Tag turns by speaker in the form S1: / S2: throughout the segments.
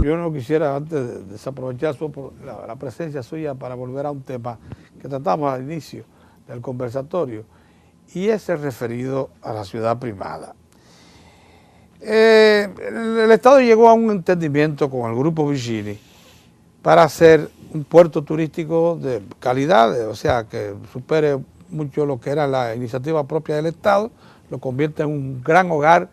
S1: yo no quisiera antes de desaprovechar la presencia suya para volver a un tema que tratamos al inicio del conversatorio, y es el referido a la ciudad primada. El Estado llegó a un entendimiento con el Grupo Vicini para hacer un puerto turístico de calidad, o sea, que supere mucho lo que era la iniciativa propia del Estado, lo convierte en un gran hogar,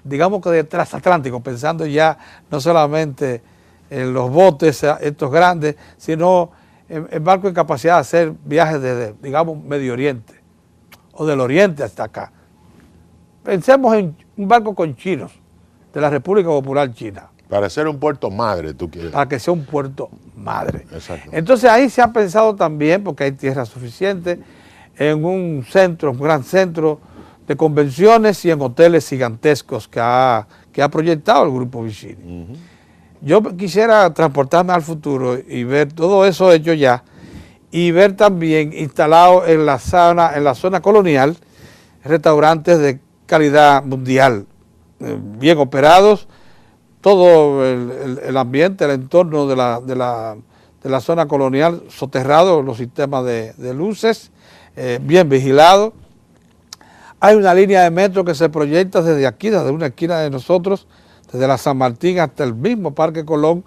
S1: digamos que de transatlántico, pensando ya no solamente en los botes, estos grandes, sino en barcos de capacidad de hacer viajes desde, digamos, Medio Oriente, o del Oriente hasta acá. Pensemos en un barco con chinos, de la República Popular China.
S2: Para ser un puerto madre, tú quieres.
S1: Para que sea un puerto madre.
S2: Exacto.
S1: Entonces ahí se ha pensado también, porque hay tierra suficiente, en un centro, un gran centro de convenciones y en hoteles gigantescos que ha proyectado el Grupo Vicini. Yo quisiera transportarme al futuro y ver todo eso hecho ya, y ver también instalado en la zona colonial restaurantes de calidad mundial, bien operados, todo el ambiente, el entorno de la zona colonial soterrado, los sistemas de luces, bien vigilado. Hay una línea de metro que se proyecta desde aquí, desde una esquina de nosotros, desde la San Martín hasta el mismo Parque Colón,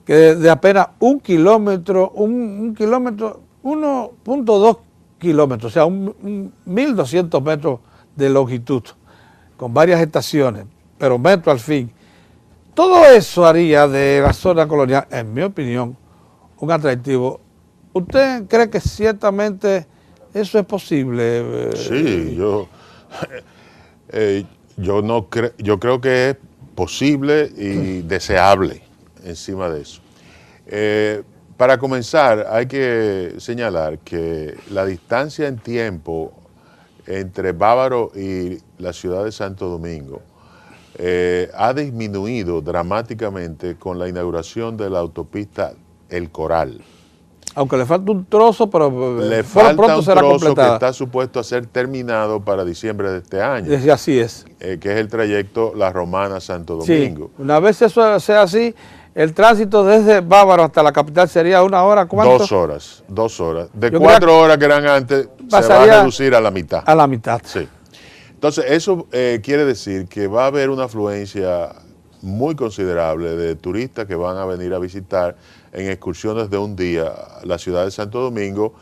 S1: que de apenas 1 kilómetro, 1.2 kilómetros, o sea, 1.200 metros de longitud, con varias estaciones, pero metro al fin. Todo eso haría de la zona colonial, en mi opinión, un atractivo. ¿Usted cree que ciertamente eso es posible?
S2: Sí, yo creo que es posible y deseable encima de eso. Para comenzar, hay que señalar que la distancia en tiempo entre Bávaro y la ciudad de Santo Domingo ha disminuido dramáticamente con la inauguración de la autopista El Coral.
S1: Aunque le falta un trozo, pero
S2: le falta
S1: pronto
S2: un
S1: será
S2: trozo
S1: completada.
S2: Que está supuesto a ser terminado para diciembre de este año.
S1: Y así es.
S2: Que es el trayecto La Romana-Santo Domingo.
S1: Sí, una vez eso sea así, el tránsito desde Bávaro hasta la capital sería 1 hora, ¿cuánto?
S2: 2 horas, 2 horas. De
S1: Yo
S2: 4 horas que eran antes, se va a reducir a la mitad.
S1: A la mitad.
S2: Sí. Entonces, eso quiere decir que va a haber una afluencia muy considerable de turistas que van a venir a visitar en excursiones de un día la ciudad de Santo Domingo,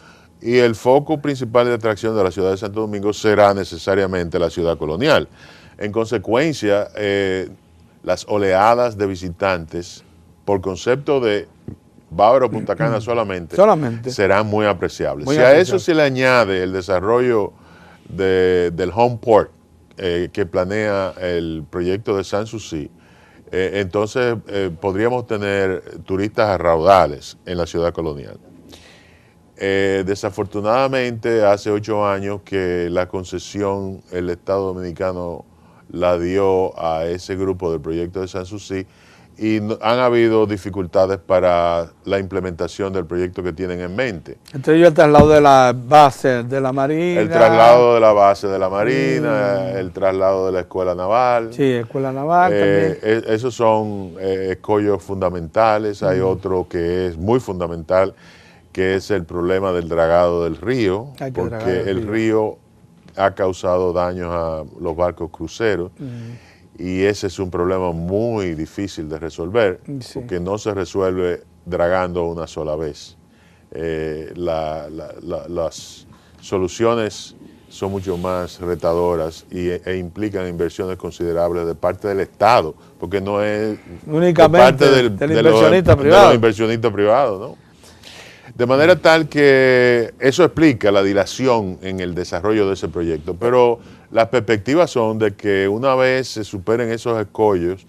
S2: y el foco principal de atracción de la ciudad de Santo Domingo será necesariamente la ciudad colonial. En consecuencia, las oleadas de visitantes, por concepto de Bávaro Punta Cana solamente serán muy apreciables. Si a eso se le añade el desarrollo del home port que planea el proyecto de Sanssouci, entonces podríamos tener turistas a raudales en la ciudad colonial. Desafortunadamente, hace 8 años que la concesión el Estado Dominicano la dio a ese grupo del proyecto de Sanssouci, y han habido dificultades para la implementación del proyecto que tienen en mente.
S1: Entre ellos el traslado de la base de la Marina.
S2: El traslado de la base de la Marina, el traslado de la Escuela Naval.
S1: Sí, Escuela Naval también.
S2: Esos son escollos fundamentales. Hay otro que es muy fundamental, que es el problema del dragado del río, porque el río ha causado daños a los barcos cruceros. Y ese es un problema muy difícil de resolver, porque no se resuelve dragando una sola vez. Las soluciones son mucho más retadoras e implican inversiones considerables de parte del Estado, porque no es
S1: únicamente
S2: de los inversionistas privados, ¿no? De manera tal que eso explica la dilación en el desarrollo de ese proyecto, pero las perspectivas son de que una vez se superen esos escollos,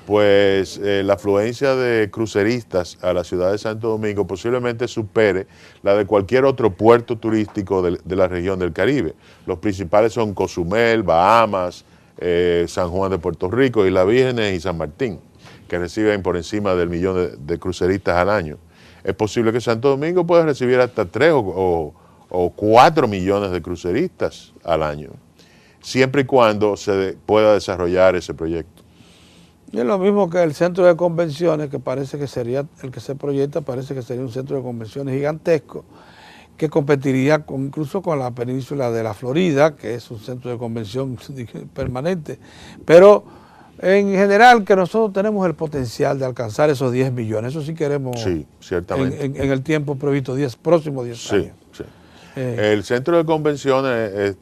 S2: pues la afluencia de cruceristas a la ciudad de Santo Domingo posiblemente supere la de cualquier otro puerto turístico de la región del Caribe. Los principales son Cozumel, Bahamas, San Juan de Puerto Rico, Islas Vírgenes y San Martín, que reciben por encima del 1 millón de cruceristas al año. Es posible que Santo Domingo pueda recibir hasta 3 o 4 millones de cruceristas al año, siempre y cuando se pueda desarrollar ese proyecto.
S1: Y es lo mismo que el centro de convenciones, que parece que sería el que se proyecta, parece que sería un centro de convenciones gigantesco, que competiría incluso con la península de la Florida, que es un centro de convención permanente. Pero en general que nosotros tenemos el potencial de alcanzar esos 10 millones, eso sí queremos,
S2: sí, ciertamente.
S1: En el tiempo previsto, próximos 10 años.
S2: Sí. El centro de convenciones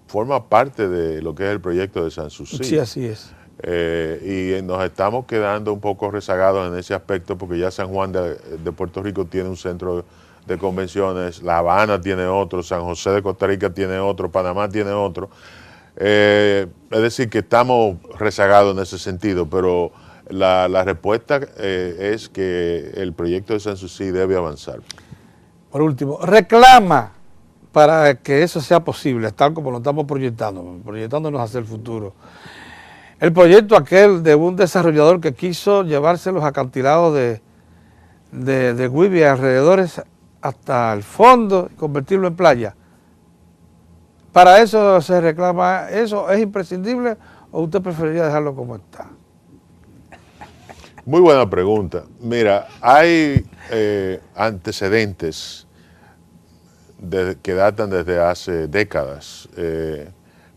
S2: forma parte de lo que es el proyecto de Sanssouci.
S1: Sí, así es.
S2: Y nos estamos quedando un poco rezagados en ese aspecto porque ya San Juan de Puerto Rico tiene un centro de convenciones, La Habana tiene otro, San José de Costa Rica tiene otro, Panamá tiene otro. Es decir, que estamos rezagados en ese sentido, pero la respuesta es que el proyecto de Sanssouci debe avanzar.
S1: Por último, reclama para que eso sea posible, tal como lo estamos proyectándonos hacia el futuro. El proyecto aquel de un desarrollador que quiso llevarse los acantilados de Güibia y alrededores hasta el fondo y convertirlo en playa. ¿Para eso se reclama eso? ¿Es imprescindible o usted preferiría dejarlo como está?
S2: Muy buena pregunta. Mira, hay antecedentes que datan desde hace décadas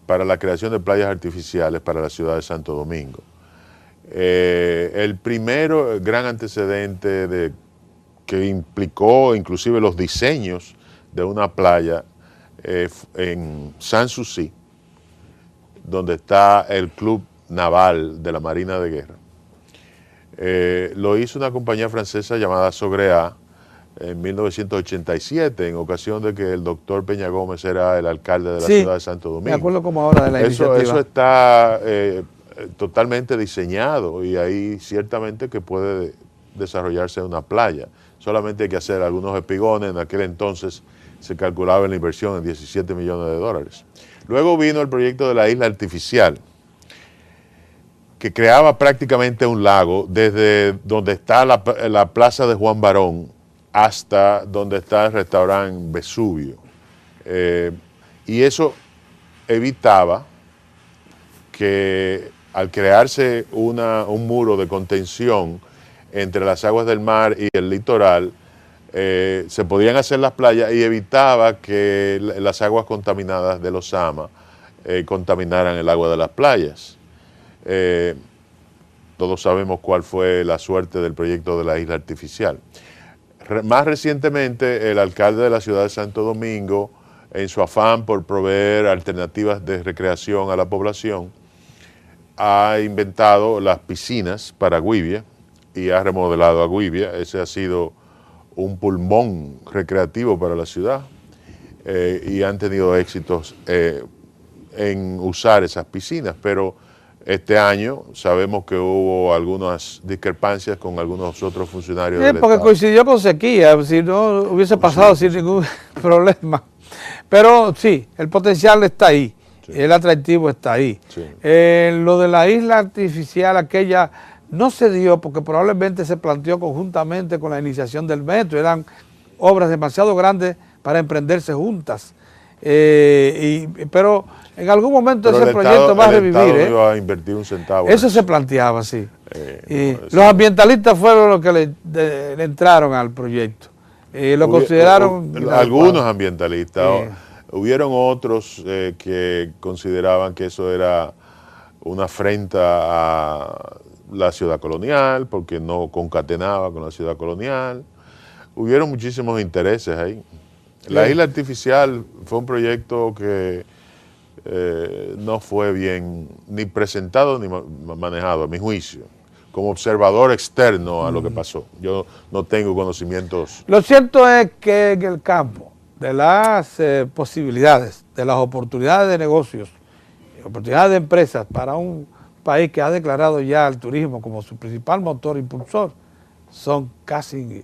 S2: para la creación de playas artificiales para la ciudad de Santo Domingo. El primero gran antecedente que implicó inclusive los diseños de una playa en Sanssouci, donde está el Club Naval de la Marina de Guerra. Lo hizo una compañía francesa llamada Sogrea en 1987, en ocasión de que el doctor Peña Gómez era el alcalde de la ciudad de Santo Domingo.
S1: Me acuerdo como ahora de la iniciativa.
S2: Eso está totalmente diseñado y ahí ciertamente que puede desarrollarse una playa. Solamente hay que hacer algunos espigones. En aquel entonces se calculaba la inversión en 17 millones de dólares. Luego vino el proyecto de la isla artificial, que creaba prácticamente un lago desde donde está la plaza de Juan Barón hasta donde está el restaurante Vesubio. Y eso evitaba que al crearse un muro de contención entre las aguas del mar y el litoral, se podían hacer las playas y evitaba que las aguas contaminadas de los Sama contaminaran el agua de las playas. Todos sabemos cuál fue la suerte del proyecto de la isla artificial. Más recientemente, el alcalde de la ciudad de Santo Domingo, en su afán por proveer alternativas de recreación a la población, ha inventado las piscinas para Güibia y ha remodelado a Güibia. Ese ha sido un pulmón recreativo para la ciudad y han tenido éxitos en usar esas piscinas, pero este año sabemos que hubo algunas discrepancias con algunos otros funcionarios del
S1: porque
S2: Estado.
S1: coincidió con sequía, si no hubiese pasado sin ningún problema. Pero sí, el potencial está ahí, el atractivo está ahí.
S2: Sí.
S1: Lo de la isla artificial, aquella, no se dio porque probablemente se planteó conjuntamente con la iniciación del metro. Eran obras demasiado grandes para emprenderse juntas. Pero en algún momento ese proyecto va a revivir.
S2: El Estado no iba a invertir un centavo.
S1: Eso se planteaba, sí. Los ambientalistas fueron los que le entraron al proyecto. Lo consideraron...
S2: Algunos ambientalistas. Hubieron otros que consideraban que eso era una afrenta a la ciudad colonial, porque no concatenaba con la ciudad colonial. Hubieron muchísimos intereses ahí. La isla artificial fue un proyecto que no fue bien ni presentado ni manejado, a mi juicio, como observador externo a lo que pasó. Yo no tengo conocimientos.
S1: Lo cierto es que en el campo de las posibilidades, de las oportunidades de negocios, oportunidades de empresas para un país que ha declarado ya el turismo como su principal motor impulsor, son casi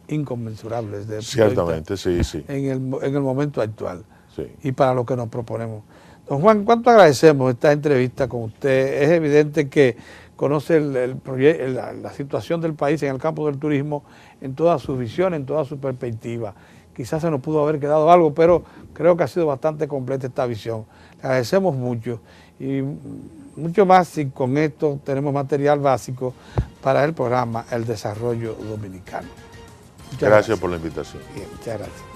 S1: inconmensurables.
S2: Ciertamente, sí.
S1: En el momento actual.
S2: Sí.
S1: Y para lo que nos proponemos. Don Juan, ¿cuánto agradecemos esta entrevista con usted? Es evidente que conoce la situación del país en el campo del turismo en toda su visión, en toda su perspectiva. Quizás se nos pudo haber quedado algo, pero creo que ha sido bastante completa esta visión. Le agradecemos mucho y mucho más y con esto tenemos material básico para el programa El Desarrollo Dominicano.
S2: Gracias por la invitación.
S1: Bien, muchas gracias.